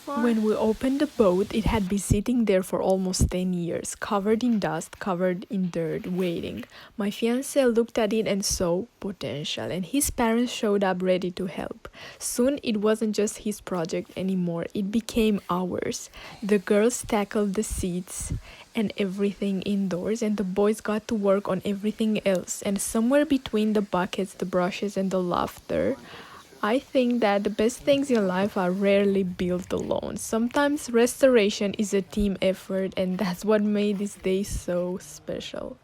When we opened the boat, it had been sitting there for almost 10 years, covered in dust, covered in dirt, waiting. My fiance looked at it and saw potential, and his parents showed up ready to help. Soon it wasn't just his project anymore, it became ours. The girls tackled the seats and everything indoors, and the boys got to work on everything else. And somewhere between the buckets, the brushes, and the laughter, I think that the best things in life are rarely built alone. Sometimes restoration is a team effort, and that's what made this day so special.